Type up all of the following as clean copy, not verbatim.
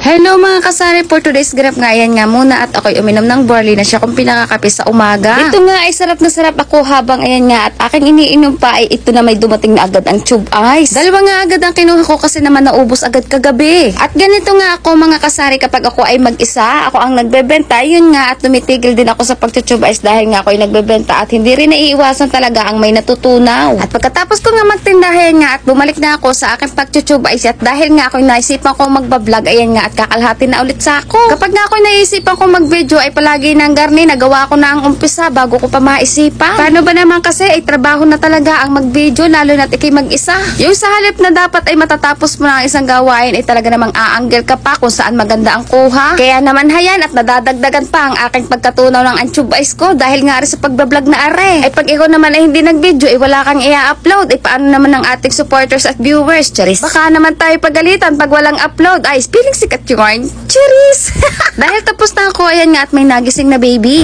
Hello mga kasari, for today's grab nga yan nga muna at ako'y uminom ng barley na siya kung pinakakape sa umaga. Ito nga ay sarap na sarap ako habang ayan nga at aking iniinom pa ay ito na may dumating na agad ang tube ice. Dalawa nga agad ang kinuha ko kasi naman naubos agad kagabi. At ganito nga ako mga kasari kapag ako ay mag-isa, ako ang nagbebenta, yun nga at tumitigil din ako sa pagtutube ice dahil nga ako ay nagbebenta at hindi rin naiiwasan talaga ang may natutunaw. At pagkatapos ko nga magtindahan nga at bumalik na ako sa aking pagtutube ice at dahil nga ako naisipan ko magbablog, ayan nga at kakalhati na ulit sa ako. Kapag nga ako naisipan ko mag-video ay palagi ng garni, nagawa ko na ang umpisa bago ko pa maisipan. Paano ba naman kasi ay trabaho na talaga ang mag-video lalo na't ikay mag-isa. Yung sa halip na dapat ay matatapos mo na ang isang gawain ay talaga namang aanggel ka pa kung saan maganda ang kuha. Kaya naman hayan at nadadagdagan pa ang aking pagkatunaw ng tube ice ko dahil nga rin sa pagbablog na are. Ay pag ikaw naman ay hindi nag-video ay wala kang i-upload ay paano naman ang ating supporters at viewers? Charis. Baka naman tayo pagalitan pag walang upload. Ay, feeling sikat yun. Cheers! Dahil tapos na ako, ayan nga at may nagising na baby.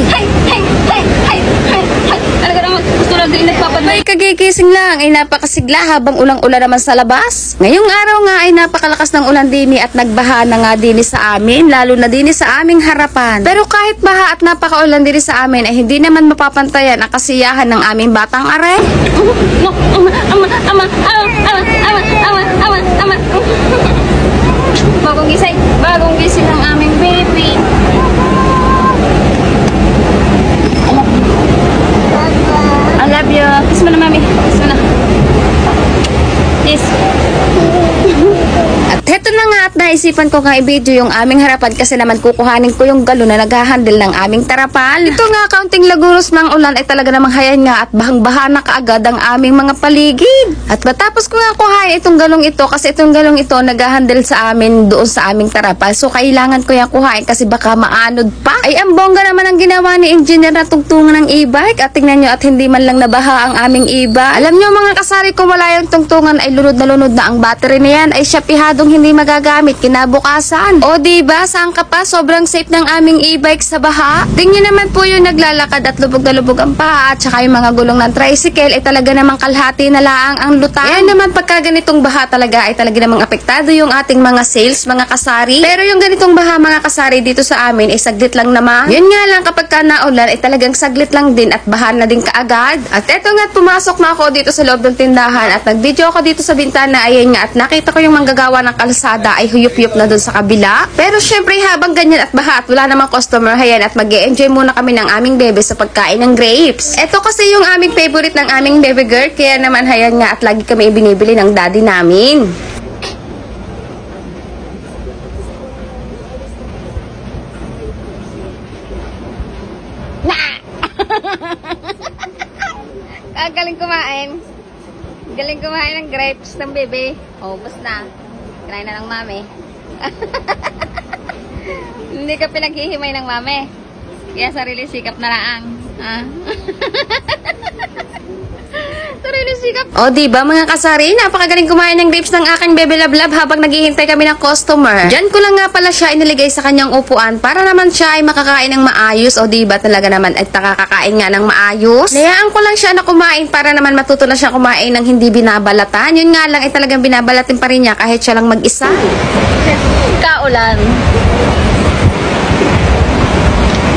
Talaga naman, gusto lang din nagpapadala. May kagigising lang ay napakasigla habang ulang-ulan naman sa labas. Ngayong araw nga ay napakalakas ng ulan dini at nagbaha na nga dini sa amin, lalo na dini sa aming harapan. Pero kahit baha at napakaulan dini sa amin ay hindi naman mapapantayan ang kasiyahan ng aming batang are. Bagong gising ng aming baby. I love you. Kiss mo na, mami. Kiss mo na. Kiss. At heto na nga at naisipan ko nga i-video yung aming harapan kasi naman kukuhanin ko yung galon na naghahandle ng aming tarapal. Ito nga kaunting laguros ng ulan ay talaga namang hayan nga at bahang-baha na kaagad ang aming mga paligid. At matapos ko nga kuhain itong galong ito kasi itong galong ito naghahandle sa amin doon sa aming tarapal. So kailangan ko yung kuhain kasi baka maanod pa. Ay ang bongga naman ang ginawa ni engineer na tungtungan ng e-bike at tingnan nyo at hindi man lang nabaha ang aming iba. Alam nyo mga kasari kung wala yung tungtungan ay lunod na ang battery na yan ay syapihadong hindi magagamit kinabukasan. O diba, saan ka pa? Sobrang safe ng aming e-bike sa baha. Tingnan naman po yung naglalakad at lubog na lubog ang paa at saka yung mga gulong ng tricycle ay talaga namang kalhati na laang ang lutang. Yan naman pagka ganitong baha talaga ay talaga namang apektado yung ating mga sales, mga kasari. Pero yung ganitong baha mga kasari dito sa amin ay saglit lang naman. Yun nga lang kapag ka naulan ay talagang saglit lang din at baha na din kaagad. At eto nga pumasok na ako dito sa loob ng tindahan at nag-video ako dito sa bintana ayan nga at nakita ko yung manggagawa ng kalsada ay huyup-yup na dun sa kabila. Pero syempre habang ganyan at baha at wala namang customer, hayan at mag-e-enjoy muna kami ng aming bebe sa pagkain ng grapes. Ito kasi yung aming favorite ng aming baby girl, kaya naman hayan nga at lagi kami ibinibili ng daddy namin. Galing kumain. Galing kumain ng grapes ng bebe. Oh, bus na. Kinain na ng mami. Hindi ka pinaghihimay ng mami. Kaya sarili sikap na lang. Ah. Sarili sikap. O diba mga kasari, napakagaling kumain ng grapes ng aking bebe lablab habang naghihintay kami ng customer. Diyan ko lang nga pala siya iniligay sa kanyang upuan para naman siya ay makakain ng maayos. O diba talaga naman ay nakakakain nga ng maayos. Layaan ko lang siya na kumain para naman matuto na siya kumain ng hindi binabalatan. Yun nga lang ay talagang binabalatin pa rin niya kahit siya lang mag-isa. Kaulan.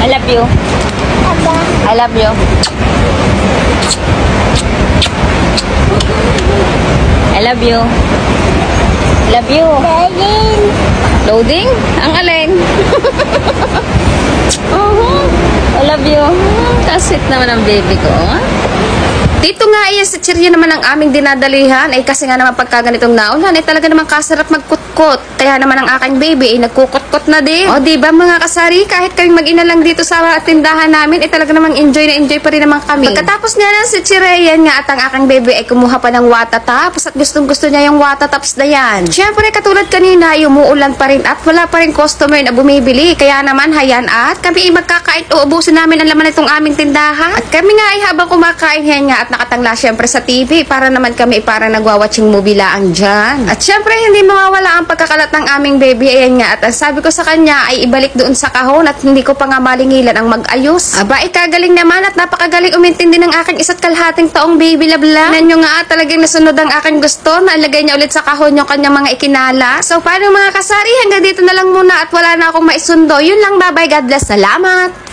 I love you. I love you. I love you. Love you. Loading. Loading? Ang alin? I love you. Kasit naman ang baby ko. Dito nga ay sa Chirya naman ang aming dinadalihan ay kasi nga naman pagka ganitong naulan ay talaga naman kasarap magkutkot. Kaya naman ang aking baby ay nagkukutkot na din. O diba mga kasari, kahit kaming mag-ina lang dito sa tindahan namin ay talaga namang enjoy na enjoy pa rin naman kami. Pagkatapos nga na si Chirya nga at ang aking baby ay kumuha pa ng wata tops at gustong gusto niya yung wata tops na yan. Siyempre katulad kanina ay umuulan pa rin at wala pa rin customer na bumibili. Kaya naman hayan at kami ay magkakain o ubusin namin ang laman itong aming tindahan. At kami nga ay habang kumakain yan nga at nakatangla syempre sa TV para naman kami para nagwa-watching movie laang dyan. At syempre hindi mawawala ang pagkakalat ng aming baby. Ayan nga, at sabi ko sa kanya ay ibalik doon sa kahon at hindi ko pa nga malingilan ang mag-ayos. Aba, ikagaling naman at napakagaling umintindi ng aking 1.5 taong baby labla. Nanyo nga talagang nasunod ang aking gusto na ilagay niya ulit sa kahon yung kanyang mga ikinala. So paano mga kasari, hanggang dito na lang muna at wala na akong maisundo. Yun lang, bye bye, God bless, salamat!